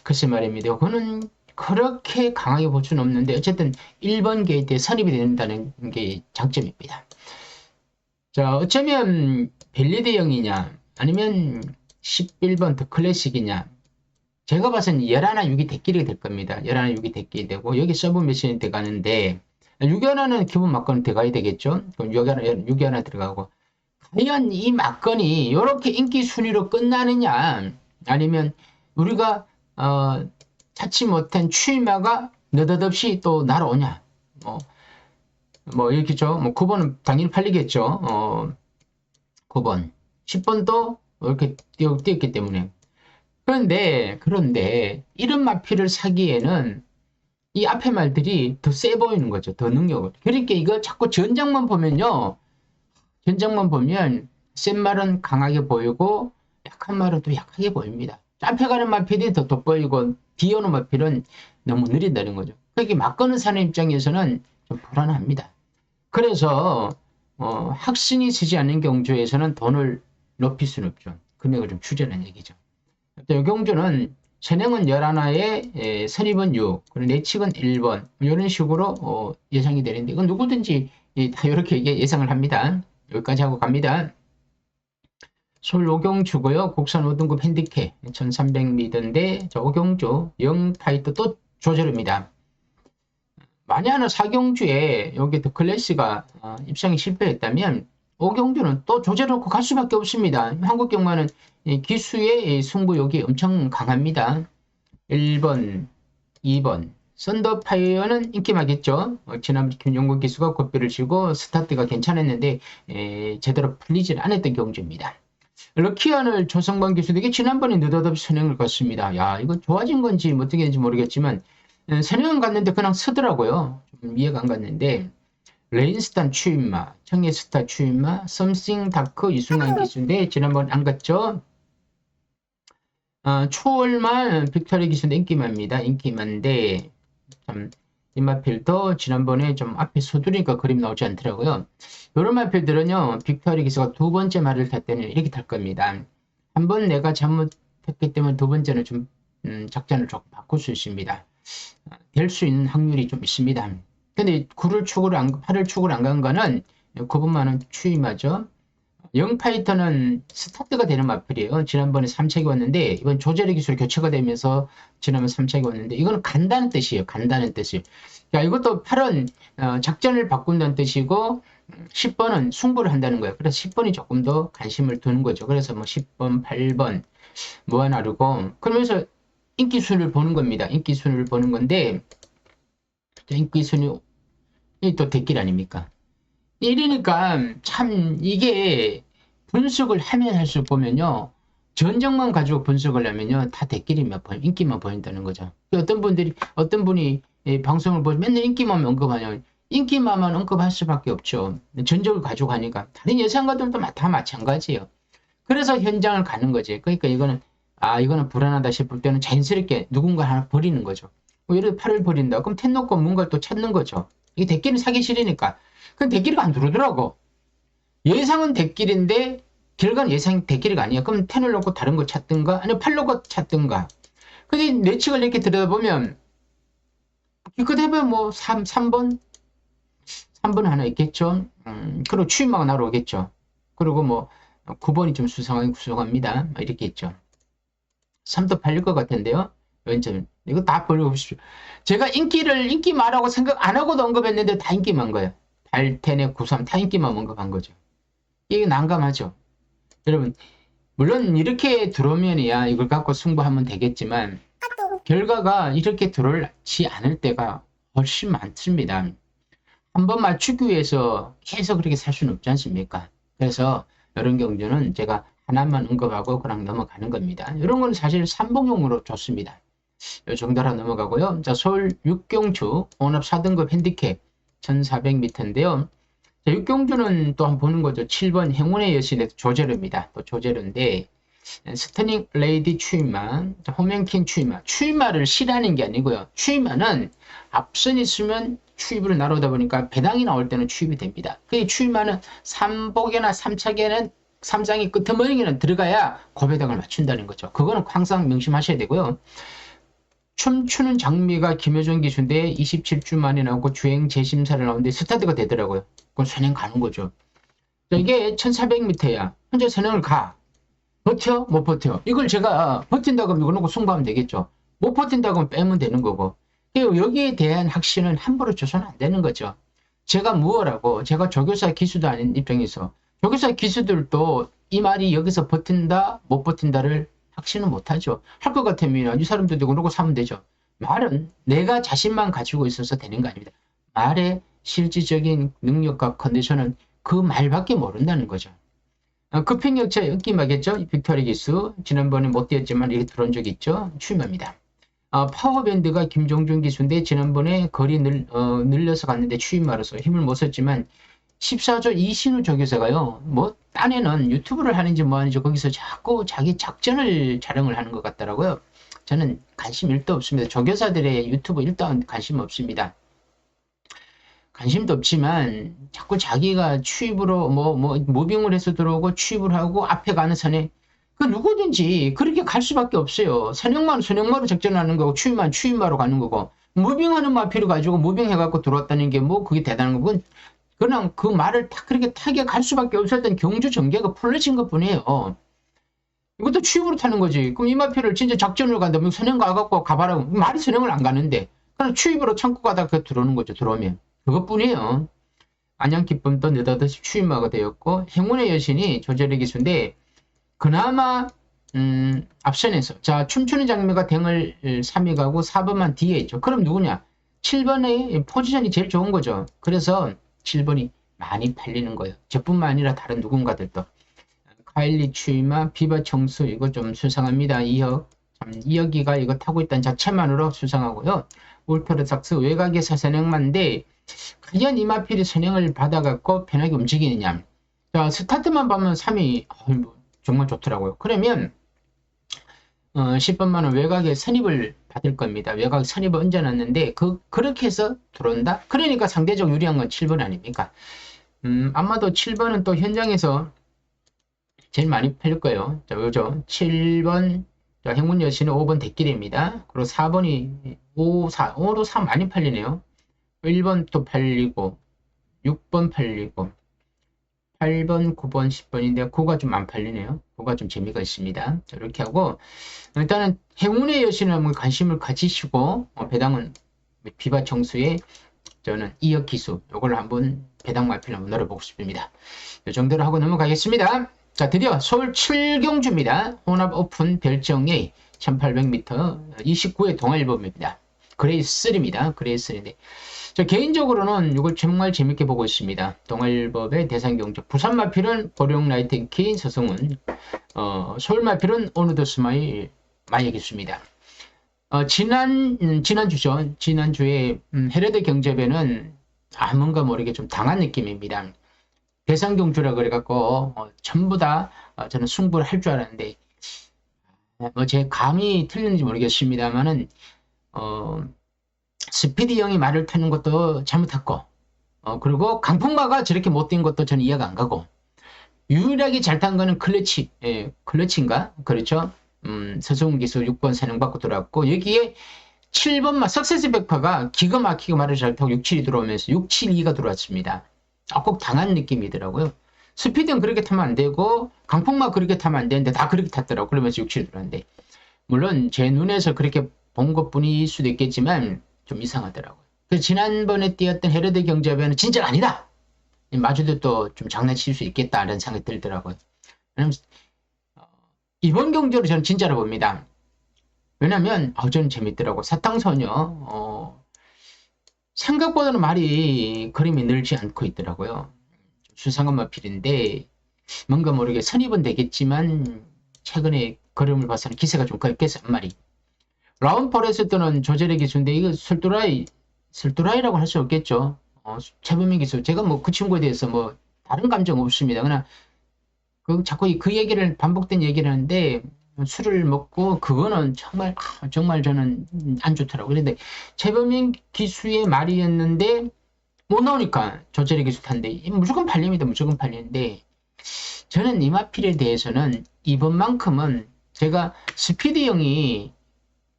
글쎄 말입니다. 그거는 그렇게 강하게 볼 수는 없는데 어쨌든 1번 게이트에 선입이 된다는 게 장점입니다. 자, 어쩌면 벨리드형이냐 아니면 11번 더 클래식이냐, 제가 봐서는 11, 6이 대끼리 될 겁니다. 11, 6이 대끼리 되고 여기 서브 미션이 들어가는데 6이 하나는 기본 막고는 들어가야 되겠죠. 그럼 6이 하나 들어가고 과연 이 막건이 이렇게 인기 순위로 끝나느냐, 아니면 우리가 찾지 못한 추임마가 느닷없이 또 날아오냐. 이렇게죠. 9번은 당연히 팔리겠죠. 9번. 10번도 이렇게 뛰었기 때문에. 그런데 이런 마피를 사기에는 이 앞에 말들이 더 세 보이는 거죠. 더 능력을. 그러니까 이거 자꾸 전장만 보면요. 전장만 보면 센 말은 강하게 보이고 약한 말은 또 약하게 보입니다. 앞에 가는 마필이 더 돋보이고 뒤에 오는 마필은 너무 느린다는 거죠. 그러니까 막 거는 사는 입장에서는 좀 불안합니다. 그래서 학신이 쓰지 않는 경주에서는 돈을 높일 수는 없죠. 금액을 좀 추자는 얘기죠. 이 경주는 선행은 11에 선입은 6, 그리고 내칙은 1번 이런 식으로 예상이 되는데 이건 누구든지 다 이렇게 예상을 합니다. 여기까지 하고 갑니다. 서울 오경주고요. 국산 5등급 핸디캡 1300m인데 저 오경주 0파이터 또 조절입니다. 만약에 사경주에 여기 더 클래스가 입상이 실패했다면 오경주는 또 조절해놓고 갈 수밖에 없습니다. 한국 경마는 기수의 승부욕이 엄청 강합니다. 1번, 2번 썬더파이어는 인기마겠죠. 지난번 김용국 기수가 고삐를 치고 스타트가 괜찮았는데 제대로 풀리질 않았던 경주입니다. 럭키언을 조성범 기수에게 지난번에 느닷없이 선행을 갔습니다. 야, 이거 좋아진 건지 어떻게 했는지 모르겠지만 선행은 갔는데 그냥 서더라고요. 좀 이해가 안 갔는데 레인스탄 추임마, 청예스타 추임마, 썸씽 다크 이승환 기수인데 지난번 안 갔죠. 초월말 빅토리 기수인데 인기마입니다. 인기마인데 참 인마필도 지난번에 좀 앞에 서두르니까 그림 나오지 않더라고요. 이런 마필들은요, 빅토리 기수가 두 번째 말을 탈 때는 이렇게 탈 겁니다. 한 번 내가 잘못했기 때문에 두 번째는 좀 작전을 조금 바꿀 수 있습니다. 될 수 있는 확률이 좀 있습니다. 근데 8을 축으로 안 간 거는 9번만은 추임하죠. 0파이터는 스타트가 되는 마필이에요. 지난번에 3책이 왔는데 이번 조제의 기술 교체가 되면서 지난번 3책이 왔는데 이거는 간다는 뜻이에요. 간다는 뜻이에요. 이것도 8은 작전을 바꾼다는 뜻이고 10번은 승부를 한다는 거예요. 그래서 10번이 조금 더 관심을 두는 거죠. 그래서 10번, 8번 모아나르고 그러면서 인기순을 보는 겁니다. 인기순을 보는 건데 인기순이 또 대길 아닙니까? 이러니까 참 이게 분석을 하면 할수록 보면요. 전적만 가지고 분석을 하면요. 다 대길이면 인기만 보인다는 거죠. 어떤 분이 방송을 보면 맨날 인기만 언급하냐. 인기만 언급할 수밖에 없죠. 전적을 가지고 가니까. 다른 예상가들도 다 마찬가지예요. 그래서 현장을 가는 거지. 그러니까 이거는 불안하다 싶을 때는 자연스럽게 누군가 하나 버리는 거죠. 예를 들어 8을 버린다. 그럼 텐 놓고 뭔가를 또 찾는 거죠. 이게 대길은 사기 싫으니까. 그럼 대길이가 안 들어오더라고. 예상은 대길인데 결과는 예상 대길이가 아니야. 그럼 텐을 놓고 다른 거 찾든가 아니면 8 놓고 찾든가. 근데 내측을 이렇게 들여다보면 기껏해보면 3번 하나 있겠죠. 그리고 추임마가 날아오겠죠. 그리고 9번이 좀 수상하게 구성합니다. 이렇게 있죠. 3도 팔릴 것 같은데요. 왼쪽 이거 다 버려보십시오. 제가 인기마라고 생각 안 하고도 언급했는데 다 인기만 거예요. 8텐에 93 다 인기만 언급한 거죠. 이게 난감하죠. 여러분 물론 이렇게 들어오면이야 이걸 갖고 승부하면 되겠지만 결과가 이렇게 들어오지 않을 때가 훨씬 많습니다. 한번 맞추기 위해서 계속 그렇게 살 수는 없지 않습니까? 그래서 이런 경주는 제가 하나만 언급하고 그냥 넘어가는 겁니다. 이런 건 사실 삼봉용으로 좋습니다. 이 정도로 넘어가고요. 자, 서울 육경주 온합 4등급 핸디캡 1400m인데요. 자, 육경주는 또 한번 보는 거죠. 7번 행운의 여신의 조제르입니다. 또 조제르인데 스터닝 레이디 추임마, 호명킹 추임마. 추임마를 싫어하는 게 아니고요. 추임마는 앞선 있으면 추입으로 날아오다 보니까 배당이 나올 때는 추입이 됩니다. 그 추임마는 3복이나 3차기에는 3장이 끄트머리에는 들어가야 고배당을 맞춘다는 거죠. 그거는 항상 명심하셔야 되고요. 춤추는 장미가 김효정 기수인데 27주 만에 나오고 주행 재심사를 나오는데 스타트가 되더라고요. 그건 선행 가는 거죠. 이게 1400m야. 현재 선행을 가. 버텨? 못 버텨. 이걸 제가 버틴다고 하면 이거 놓고 승부하면 되겠죠. 못 버틴다고 하면 빼면 되는 거고. 여기에 대한 확신은 함부로 줘서는 안 되는 거죠. 제가 무엇하고 제가 조교사 기수도 아닌 입장에서 조교사 기수들도 이 말이 여기서 버틴다, 못 버틴다를 확신은 못하죠. 할 것 같으면 이 사람들도 그러고 사면 되죠. 말은 내가 자신만 가지고 있어서 되는 거 아닙니다. 말의 실질적인 능력과 컨디션은 그 말밖에 모른다는 거죠. 급행열차에 엮임하겠죠. 빅토리 기수 지난번에 못 뛰었지만 이렇게 들어온 적이 있죠. 취임합니다. 파워밴드가 김종준 기수인데 지난번에 거리 늘려서 갔는데 취임 말아서 힘을 못 썼지만 14조 이신우 조교사가요. 뭐 딴에는 유튜브를 하는지 뭐 하는지 거기서 자꾸 자기 작전을 자랑을 하는 것 같더라고요. 저는 관심 1도 없습니다. 조교사들의 유튜브 일단 관심 없습니다. 관심도 없지만 자꾸 자기가 취입으로 모빙을 해서 들어오고 취입을 하고 앞에 가는 선에 그 누구든지 그렇게 갈 수밖에 없어요. 선행마로 작전하는 거고 취입마로 가는 거고 무빙하는 마피를 가지고 무빙해갖고 들어왔다는 게 뭐 그게 대단한 거고 그냥 그 말을 딱 그렇게 타게 갈 수밖에 없었던 경주 전개가 풀려진 것 뿐이에요. 이것도 취입으로 타는 거지. 그럼 이 마피를 진짜 작전으로 간다면 선행 가갖고 가봐라. 말이 선행을 안 가는데 그냥 취입으로 참고 가다가 들어오는 거죠. 들어오면. 그것뿐이에요. 안양기쁨도 느닷없이 취임마가 되었고 행운의 여신이 조절의 기수인데 그나마 앞선에서 자 춤추는 장면가 댕을 3위 가고 4번만 뒤에 있죠. 그럼 누구냐? 7번의 포지션이 제일 좋은 거죠. 그래서 7번이 많이 팔리는 거예요. 저뿐만 아니라 다른 누군가들도. 카일리 취임마 비바 청수 이거 좀 수상합니다. 2억 2억이가 이거 타고 있다는 자체만으로 수상하고요. 울트라삭스 외곽에서 선행만데 과연 이마필이 선행을 받아갖고 편하게 움직이느냐. 자 스타트만 보면 3위 정말 좋더라고요. 그러면 10번만은 외곽에 선입을 받을 겁니다. 외곽 선입을 얹어놨는데 그렇게 해서 들어온다? 그러니까 상대적으로 유리한 건 7번 아닙니까? 아마도 7번은 또 현장에서 제일 많이 팔릴 거예요. 자, 요죠. 7번 행운 여신은 5번 대길입니다. 그리고 4번이 5로 4 많이 팔리네요. 1번 또 팔리고 6번 팔리고 8번, 9번, 10번인데 9가 좀 안 팔리네요. 9가 좀 재미가 있습니다. 자, 이렇게 하고 일단은 행운의 여신을 한번 관심을 가지시고 배당은 비바 청수의 저는 2억 기수 이걸 한번 배당 말피를 한번 노려보고 싶습니다. 이 정도로 하고 넘어가겠습니다. 자 드디어 서울 7경주입니다. 혼합 오픈 별정A 1800m 29회 동아일보입니다. 그레이 3입니다. 그레이 3인데 저 개인적으로는 이걸 정말 재밌게 보고 있습니다. 동아일보의 대상경주 부산 마필은 보령 라이텐키 서성훈 서울 마필은 오누더 스마일 마이기수입니다. 지난주죠. 지난주에 헤르드 경제배는 뭔가 모르게 좀 당한 느낌입니다. 대상경주라 그래갖고 전부 다 저는 승부를 할 줄 알았는데 제 감이 틀렸는지 모르겠습니다만은 스피디 형이 말을 타는 것도 잘못했고 그리고 강풍마가 저렇게 못 뛴 것도 저는 이해가 안 가고 유일하게 잘 탄 거는 클러치인가? 그렇죠? 서승훈 기수 6번 선행받고 들어왔고 여기에 7번마 석세스 백파가 기가 막히게 말을 잘 타고 6-7이 들어오면서 6-7-2가 들어왔습니다. 꼭 당한 느낌이더라고요. 스피드는 그렇게 타면 안 되고 강풍마 그렇게 타면 안 되는데 다 그렇게 탔더라고. 그러면서 6-7이 들어왔는데 물론 제 눈에서 그렇게 본 것뿐일 수도 있겠지만 좀 이상하더라고요. 그래서 지난번에 뛰었던 헤르드 경제배는 진짜 아니다. 마주도 또 좀 장난칠 수 있겠다라는 생각이 들더라고요. 왜냐면 이번 경주로 저는 진짜로 봅니다. 왜냐면 저는 재밌더라고. 사탕소녀 생각보다는 말이 그림이 늘지 않고 있더라고요. 수상한 마필인데 뭔가 모르게 선입은 되겠지만 최근에 그림을 봐서는 기세가 좀 꺾여서 한 말이 라운폴에서 뜨는 조절의 기수인데 이거 설두라이라고 할 수 없겠죠. 최범민 기수 제가 뭐 그 친구에 대해서 뭐 다른 감정 없습니다. 그냥 자꾸 그 얘기를 반복된 얘기를 하는데 술을 먹고 그거는 정말 저는 안 좋더라고요. 그런데 최범민 기수의 말이었는데 못 나오니까 조절의 기수 탄데 무조건 팔립니다. 무조건 팔리는데 저는 이마필에 대해서는 이번만큼은 제가 스피디 형이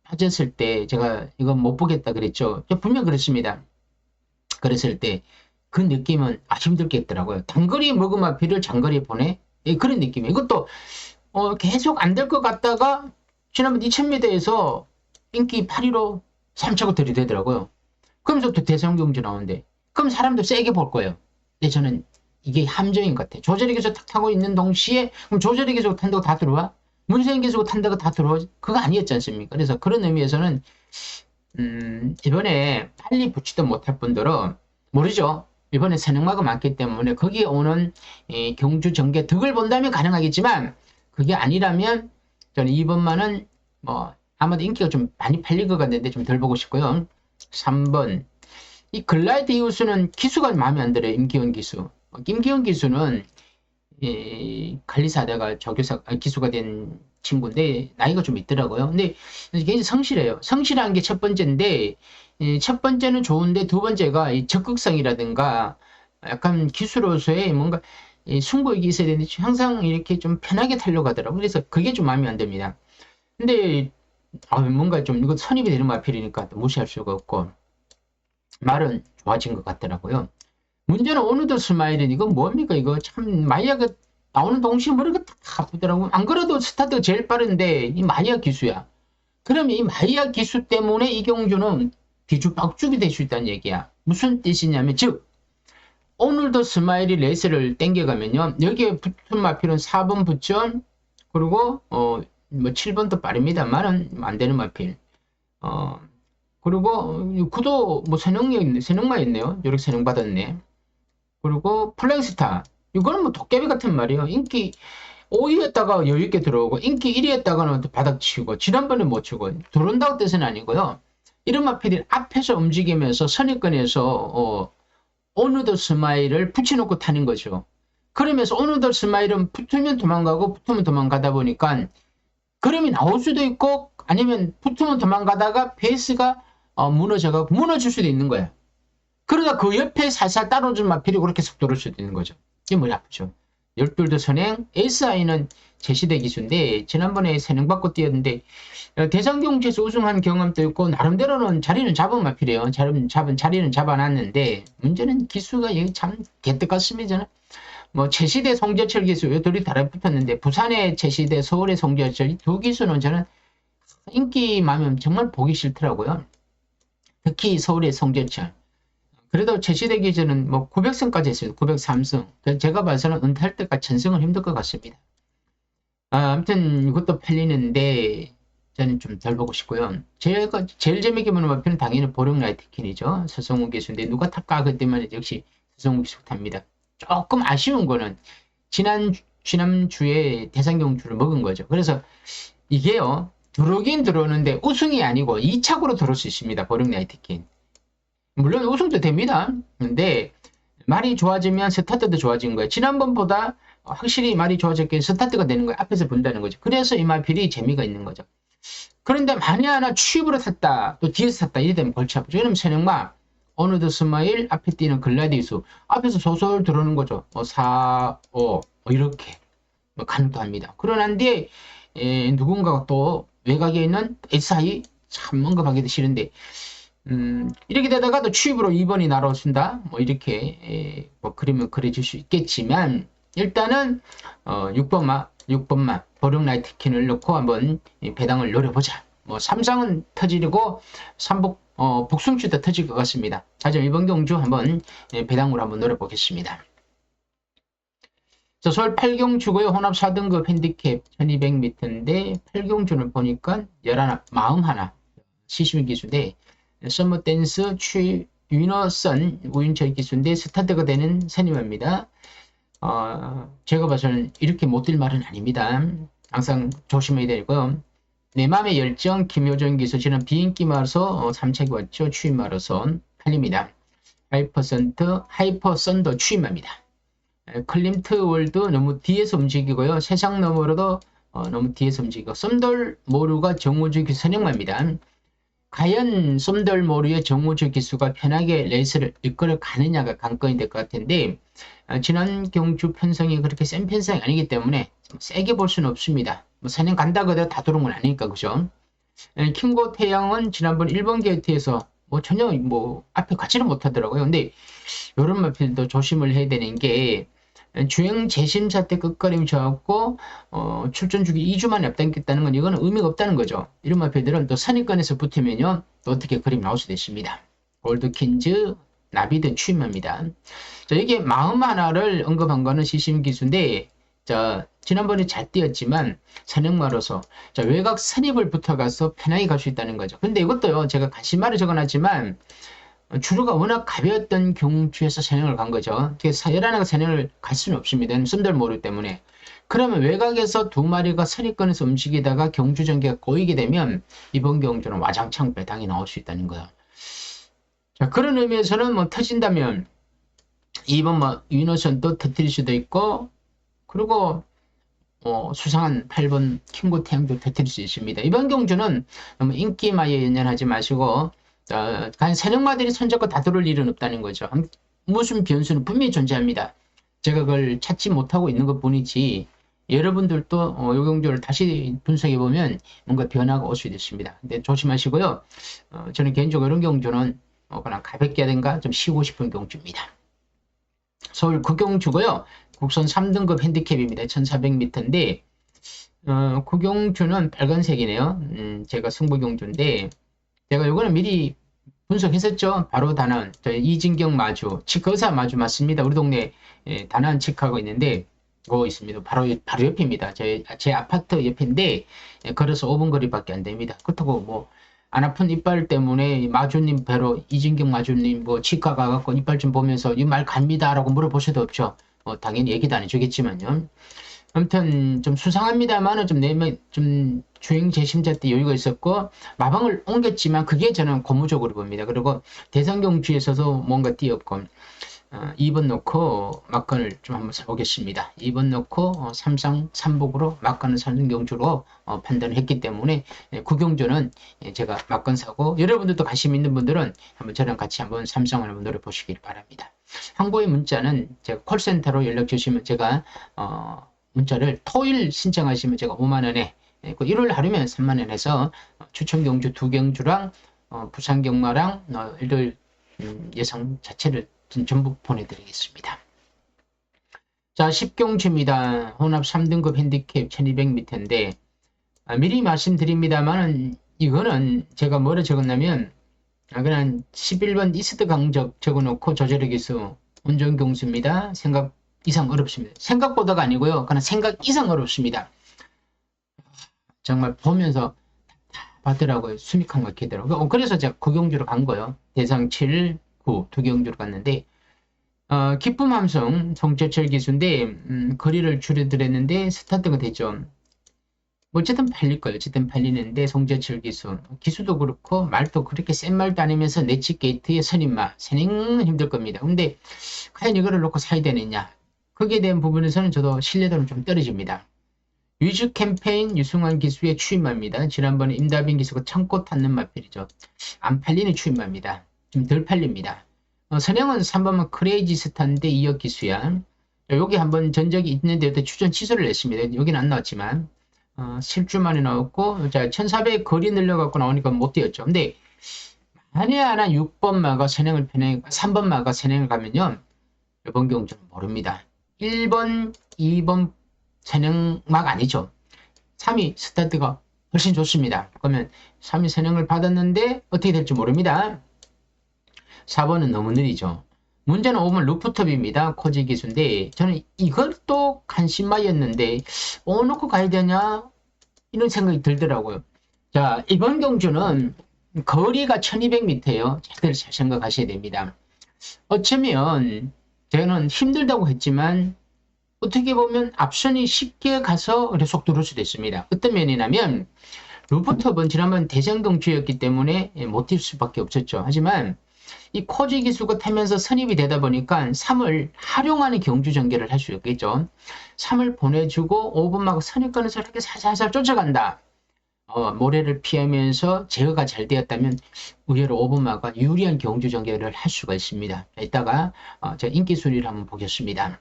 빠졌을 때 제가 이거 못 보겠다 그랬죠. 분명 그랬습니다. 그랬을 때 그 느낌은 힘들겠더라고요. 단거리 먹은 마필을 장거리에 보내? 그런 느낌이에요. 이것도 계속 안 될 것 같다가 지난번 2000m에서 인기 8위로 3차고 들이대더라고요. 그러면서 또 대성경주 나오는데 그럼 사람도 세게 볼 거예요. 근데 저는 이게 함정인 것 같아. 조절의 기술 탁 타고 있는 동시에 그럼 조절의 기술 탄다고 다 들어와? 문세인 기술 탄다고 다 들어와? 그거 아니었지 않습니까? 그래서 그런 의미에서는 이번에 빨리 붙지도 못할 분들은 모르죠. 이번에 선행마가 많기 때문에 거기에 오는 경주 전개 덕을 본다면 가능하겠지만 그게 아니라면 저는 2번만은 뭐 아마도 인기가 좀 많이 팔릴 것 같는데 좀 덜 보고 싶고요. 3번 이 글라이드 이우스는 기수가 마음에 안 들어요. 임기원 기수. 임기원 기수는 관리사다가 기수가 된 친구인데 나이가 좀 있더라고요. 근데 굉장히 성실해요. 성실한 게 첫 번째인데 첫 번째는 좋은데 두 번째가 이 적극성이라든가 약간 기수로서의 뭔가 승부욕이 있어야 되는데 항상 이렇게 좀 편하게 타려고 하더라고요. 그래서 그게 좀 마음에 안 듭니다. 근데 뭔가 좀 이거 선입이 되는 마필이니까 무시할 수가 없고 말은 좋아진 것 같더라고요. 문제는 오늘도 스마일은 이거 뭡니까? 이거 참 마이야가 나오는 동시에 머리가 다 아프더라고. 안 그래도 스타트가 제일 빠른데 이 마이야 기수야. 그러면 이 마이야 기수 때문에 이경주는 뒤죽박죽이 될 수 있다는 얘기야. 무슨 뜻이냐면 즉 오늘도 스마일이 레이스를 땡겨가면요. 여기에 붙은 마필은 4번 붙죠. 그리고 뭐 7번도 빠릅니다만은 안 되는 마필. 그리고 구도 뭐 세능마였네요. 이렇게 세능 받았네. 그리고 플랭스타. 이거는 뭐 도깨비 같은 말이에요. 인기 5위였다가 여유있게 들어오고 인기 1위였다가는 바닥치고 지난번에 못 치고 들어온다고 뜻은 아니고요. 이런 마필이 앞에서 움직이면서 선입권에서 오너더 스마일을 붙여놓고 타는 거죠. 그러면서 오너더 스마일은 붙으면 도망가고 붙으면 도망가다 보니까 그림이 나올 수도 있고 아니면 붙으면 도망가다가 베이스가 무너져가고 무너질 수도 있는 거예요. 그러다 그 옆에 살살 따라오는 마필이 그렇게 속도를 수도 있는 거죠. 이게 머리 아프죠. 12도 선행, SI는 제시대 기수인데 지난번에 선행받고 뛰었는데 대상경주에서 우승한 경험도 있고 나름대로는 자리는 잡은 마필이에요. 자리는 잡아놨는데 문제는 기수가 참 개떡 같습니다. 뭐 제시대 송재철 기수 이 둘이 다르게 붙었는데 부산의 제시대 서울의 송재철 이 두 기수는 저는 인기 많으면 정말 보기 싫더라고요. 특히 서울의 송재철. 그래도 제시대 기수는 뭐 900승까지 했어요. 903승. 제가 봐서는 은퇴할 때까지 1000승은 힘들 것 같습니다. 아무튼 이것도 팔리는데 저는 좀 덜 보고 싶고요. 제가 제일 재밌게 보는 마필은 당연히 보령 라이트킨이죠. 서성훈 기수인데 누가 탈까 그때만 역시 서성훈 기수가 탑니다. 조금 아쉬운 거는 지난주에 대상경주를 먹은 거죠. 그래서 이게요. 들어오긴 들어오는데 우승이 아니고 2착으로 들어올 수 있습니다. 보령 라이트킨. 물론 우승도 됩니다. 근데 말이 좋아지면 스타트도 좋아진 거예요. 지난번보다 확실히 말이 좋아졌기에 스타트가 되는 거예요. 앞에서 본다는 거죠. 그래서 이 마필이 재미가 있는 거죠. 그런데 만에 하나 추입으로 탔다. 또 뒤에서 탔다. 이래 되면 골치 아프죠. 그럼 선행마 오너더 스마일 앞에 뛰는 글라디우스 앞에서 소설 들어오는 거죠. 4, 5 이렇게 가능도 합니다. 그러는데 누군가가 또 외곽에 있는 SI 참 언급하기도 싫은데 이렇게 되다가 또 추입으로 2번이 날아오신다. 뭐 이렇게 뭐 그리면 그려질 수 있겠지만 일단은 6번만 보령 라이트킨을 넣고 한번 배당을 노려보자. 뭐 삼상은 터지고 북승추도 터질 것 같습니다. 하지만 이번 경주 한번 배당으로 한번 노려보겠습니다. 자, 서울 8경주고요. 혼합 4등급 핸디캡 1200m인데 8경주를 보니까 41 시시민 기수인데 서머댄스 위너선 우윤철 기수인데 스타트가 되는 선임입니다. 제가 봐서는 이렇게 못 뛸 말은 아닙니다. 항상 조심해야 되고요. 내 맘의 열정 김효정 기수 지난 비인기 말아서 3착이 왔죠. 추임 말아서 팔립니다. 하이퍼 썬더 추임합니다. 클림트 월드 너무 뒤에서 움직이고요. 세상 너머로도 너무 뒤에서 움직이고 썸돌 모루가 정우주 기수 선행마입니다. 과연 썸돌 모루의 정우주 기수가 편하게 레이스를 이끌어 가느냐가 관건이 될 것 같은데 지난 경주 편성이 그렇게 센 편성이 아니기 때문에 세게 볼 수는 없습니다. 뭐 선행 간다 그래도 다 들어온 건 아니니까 그죠? 킹고 태양은 지난번 1번 게이트에서 뭐 전혀 뭐 앞에 가지를 못하더라고요. 근데 이런 마필도 조심을 해야 되는 게 주행 재심사 때 끝걸음이 져갖고 출전 주기 2주 만에 앞당겼다는 건 이거는 의미가 없다는 거죠. 이런 마필들은 또 선입권에서 붙으면요 또 어떻게 그림 나올 수도 있습니다. 골드킨즈 나비든 추임합니다. 자, 이게 마음 하나를 언급한 거는 시심기수인데, 자, 지난번에 잘 띄었지만, 선행마로서, 자, 외곽 선입을 붙어가서 편하게 갈 수 있다는 거죠. 근데 이것도요, 제가 간신말을 적어놨지만, 주로가 워낙 가벼웠던 경주에서 선행을 간 거죠. 열하나가 선행을 갈 수는 없습니다. 순돌모루 때문에. 그러면 외곽에서 두 마리가 선입권에서 움직이다가 경주 전개가 꼬이게 되면 이번 경주는 와장창 배당이 나올 수 있다는 거예요. 자, 그런 의미에서는 뭐 터진다면 2번 뭐 유노선도 터뜨릴 수도 있고, 그리고 수상한 8번 킹고 태양도 터뜨릴 수 있습니다. 이번 경주는 너무 인기마에 연연하지 마시고, 간 세력마들이 손잡고 다 들어올 일은 없다는 거죠. 무슨 변수는 분명히 존재합니다. 제가 그걸 찾지 못하고 있는 것 뿐이지, 여러분들도 이 경주를 다시 분석해 보면 뭔가 변화가 올 수 있습니다. 근데 조심하시고요. 저는 개인적으로 이런 경주는 그냥 가볍게 하든가 좀 쉬고 싶은 경주입니다. 서울 구경주고요. 국선 3등급 핸디캡입니다. 1400m인데 구경주는 빨간색이네요. 제가 승부경주인데 제가 요거는 미리 분석했었죠. 바로 단원 이진경 마주 치과의사 마주 맞습니다. 우리 동네 단원 치과가 있는데 그거 있습니다. 바로 옆입니다. 제 아파트 옆인데 걸어서 5분 거리밖에 안 됩니다. 그렇다고 뭐 안 아픈 이빨 때문에 마주님 배로 이진경 마주님 뭐 치과 가갖고 이빨 좀 보면서 이 말 갑니다라고 물어보셔도 없죠. 당연히 얘기도 안 해주겠지만요. 아무튼 좀 수상합니다만은 좀 주행 재심자 때 여유가 있었고 마방을 옮겼지만 그게 저는 고무적으로 봅니다. 그리고 대상경주에서도 뭔가 띄었고 2번 놓고 막간을 좀 한번 사보겠습니다. 2번 놓고 삼상 삼복으로 막간을 사는 경주로 판단을 했기 때문에 구경주는 제가 막간 사고 여러분들도 관심 있는 분들은 한번 저랑 같이 한번 삼상을 한번 노려보시길 바랍니다. 항고의 문자는 제가 콜센터로 연락 주시면 제가 문자를 토일 신청하시면 제가 5만원에 일요일 하루면 3만원 해서 추천 경주 2경주랑 부산 경마랑 일요일 예상 자체를 전부 보내드리겠습니다. 자, 10경주입니다. 혼합 3등급 핸디캡 1200m인데 미리 말씀드립니다만 이거는 제가 뭐를 적었냐면 그냥 11번 이스트 강적 적어놓고 조절의 기수 운전경수입니다. 생각 이상 어렵습니다. 생각보다가 아니고요. 그냥 생각 이상 어렵습니다. 정말 보면서 받더라고요. 수믹한 것 같더라고요. 그래서 제가 구경주로 간 거예요. 대상 7, 9 두 경주로 갔는데 기쁨 함성 송재철 기수인데 거리를 줄여드렸는데 스타트가 됐죠. 어쨌든 팔릴 거예요. 어쨌든 팔리는데 송재철 기수도 그렇고 말도 그렇게 센 말도 아니면서 내치 게이트의 선임마 선행은 힘들 겁니다. 근데 과연 이거를 놓고 사야 되느냐 거기에 대한 부분에서는 저도 신뢰도는 좀 떨어집니다. 위주 캠페인 유승환 기수의 추임마입니다. 지난번에 임다빈 기수가 참고 탔는 마필이죠. 안 팔리는 추임마입니다. 좀 덜 팔립니다. 선행은 3번만 크레이지 스타인데 2억 기수야. 여기 한번 전적이 있는데 추천 취소를 했습니다. 여기는 안 나왔지만 7주 만에 나왔고 자 1400 거리 늘려갖고 나오니까 못 뛰었죠. 근데 만에 하나 6번 마가 선행을 편행 3번 마가 선행을 가면요. 이번 경주는 모릅니다. 1번 2번 선행막 아니죠. 3위 스타트가 훨씬 좋습니다. 그러면 3위 선행을 받았는데 어떻게 될지 모릅니다. 4번은 너무 느리죠. 문제는 5번 루프톱입니다. 코지 기수인데 저는 이걸 또 간신마였는데 놓고 가야 되냐 이런 생각이 들더라고요. 자 이번 경주는 거리가 1200m예요. 잘 생각하셔야 됩니다. 어쩌면 저는 힘들다고 했지만 어떻게 보면 앞선이 쉽게 가서 계속 들어올 수도 있습니다. 어떤 면이냐면 루프톱은 지난번 대장경주였기 때문에 못 뛸 수밖에 없었죠. 하지만 이 코지 기수가 타면서 선입이 되다 보니까 3을 활용하는 경주 전개를 할 수 있겠죠. 3을 보내주고 5번마가 선입권에서 이렇게 살살 쫓아간다. 모래를 피하면서 제어가 잘 되었다면 의외로 5번마가 유리한 경주 전개를 할 수가 있습니다. 이따가 제가 인기 순위를 한번 보겠습니다.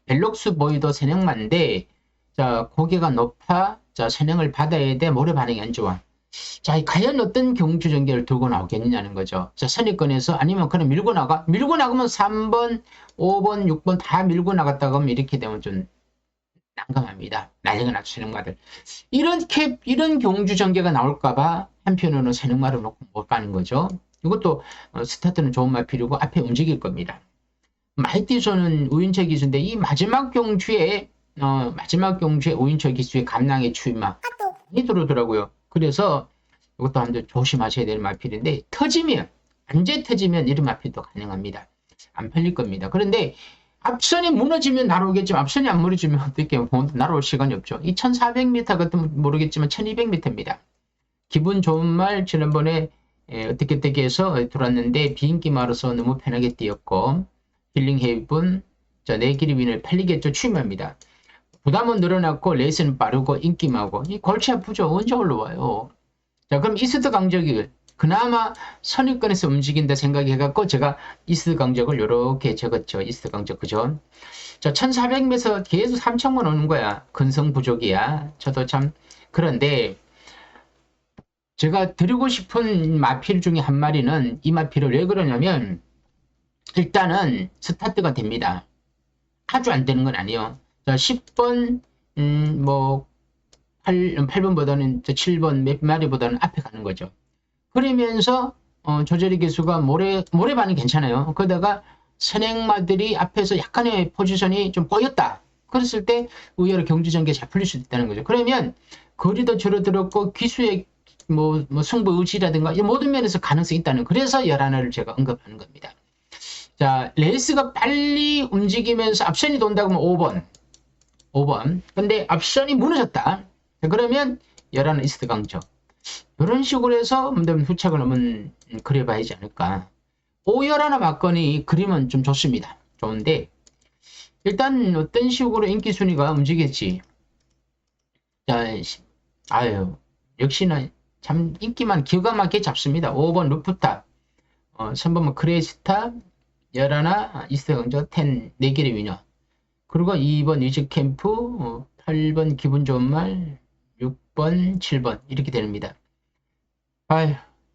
벨록스 보이도 선행만인데 자 고개가 높아 자 선행을 받아야 돼. 모래 반응이 안 좋아. 자, 과연 어떤 경주 전개를 들고 나오겠느냐는 거죠. 자, 선입권에서 아니면 그냥 밀고 나가면 3번, 5번, 6번 다 밀고 나갔다가 하면 이렇게 되면 좀 난감합니다. 난리가 나죠, 선행마들. 이런 경주 전개가 나올까봐 한편으로는 선행마를 놓고 못 가는 거죠. 이것도 스타트는 좋은 마필이고 앞에 움직일 겁니다. 마이티소는 우윤철 기수인데 이 마지막 경주에 우윤철 기수의 감랑의 추임막 많이 들어오더라고요. 그래서 이것도 한번 조심하셔야 될 마필인데 터지면 완전 터지면 이런 마필도 가능합니다. 안 팔릴 겁니다. 그런데 앞선이 무너지면 날아오겠지만 앞선이 안 무너지면 어떻게 날아올 시간이 없죠. 이 1400m 같으면 모르겠지만 1200m입니다. 기분 좋은 말 지난번에 어떻게 해서 들어왔는데 비인기 말아서 너무 편하게 뛰었고 힐링 헤이븐 내 길이 윈을 팔리겠죠. 추임합니다. 부담은 늘어났고 레이스는 빠르고 인기마고 이 골치 아프죠. 언제 올라와요. 자 그럼 이스트 강적이 그나마 선입권에서 움직인다 생각해갖고 제가 이스트 강적을 이렇게 적었죠. 이스트 강적 그죠? 자 1400m 계속 3000원 오는 거야. 근성 부족이야. 저도 참 그런데 제가 드리고 싶은 마필 중에 한 마리는 이 마필을 왜 그러냐면 일단은 스타트가 됩니다. 아주 안 되는 건 아니에요. 자, 10번, 8번보다는 7번 몇 마리보다는 앞에 가는 거죠. 그러면서, 조절이 개수가 모래반은 괜찮아요. 그러다가 선행마들이 앞에서 약간의 포지션이 좀 꼬였다. 그랬을 때 의외로 경주전개가 잘 풀릴 수 있다는 거죠. 그러면 거리도 줄어들었고 기수의 승부 의지라든가 이 모든 면에서 가능성이 있다는 그래서 11화를 제가 언급하는 겁니다. 자, 레이스가 빨리 움직이면서 앞선이 돈다고 하면 5번. 근데 앞선이 무너졌다. 그러면 11화 이스트 강적. 이런 식으로 해서 후착을 한번 그려봐야 하지 않을까. 5, 11화 막건이 그림은 좀 좋습니다. 좋은데 일단 어떤 식으로 인기 순위가 움직였지. 자, 역시나 참 인기만 기가 막히게 잡습니다. 5번 루프탑, 3번은 크레이스탑, 11화 이스트 강적 10 4개의 위너. 그리고 2번 위즈캠프, 8번 기분 좋은 말, 6번, 7번 이렇게 됩니다.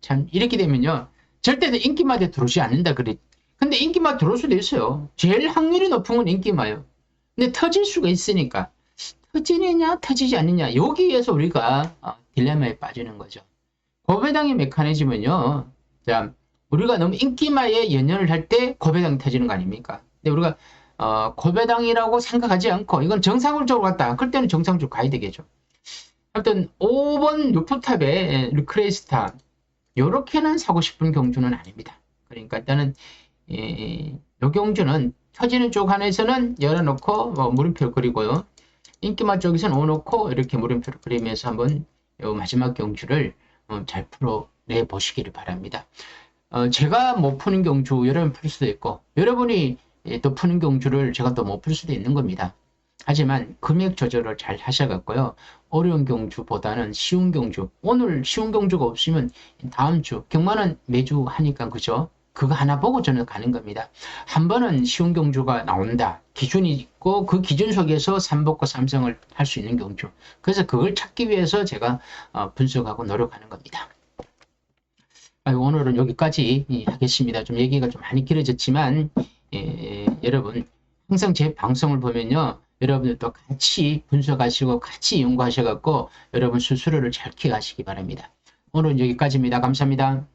참 이렇게 되면요. 절대 인기마에 들어오지 않는다 그래. 근데 인기마 들어올 수도 있어요. 제일 확률이 높은 건 인기마예요. 근데 터질 수가 있으니까 터지느냐 터지지 않느냐 여기에서 우리가 딜레마에 빠지는 거죠. 고배당의 메커니즘은요. 자, 우리가 너무 인기마에 연연을 할 때 고배당이 터지는 거 아닙니까? 근데 우리가 고배당이라고 생각하지 않고 이건 정상적으로 갔다. 그럴 때는 정상적으로 가야 되겠죠. 하여튼 5번 루프탑에 크레이스탑 요렇게는 사고 싶은 경주는 아닙니다. 그러니까 일단은 이 경주는 터지는 쪽 안에서는 열어놓고 물음표를 그리고요. 인기마 쪽에서는 5 놓고 이렇게 물음표를 그리면서 한번 요 마지막 경주를 잘 풀어내 보시기를 바랍니다. 제가 못 푸는 경주 여러분 풀 수도 있고 여러분이 또 푸는 경주를 제가 또 못 풀 수도 있는 겁니다. 하지만 금액 조절을 잘 하셔갖고요. 어려운 경주보다는 쉬운 경주. 오늘 쉬운 경주가 없으면 다음 주 경마는 매주 하니까 그죠? 그거 하나 보고 저는 가는 겁니다. 한 번은 쉬운 경주가 나온다. 기준이 있고 그 기준 속에서 3복과 3성을 할 수 있는 경주. 그래서 그걸 찾기 위해서 제가 분석하고 노력하는 겁니다. 오늘은 여기까지 하겠습니다. 좀 얘기가 좀 많이 길어졌지만 여러분 항상 제 방송을 보면요. 여러분들도 같이 분석하시고 같이 연구하셔갖고 여러분 스스로를 잘 키워가시기 바랍니다. 오늘은 여기까지입니다. 감사합니다.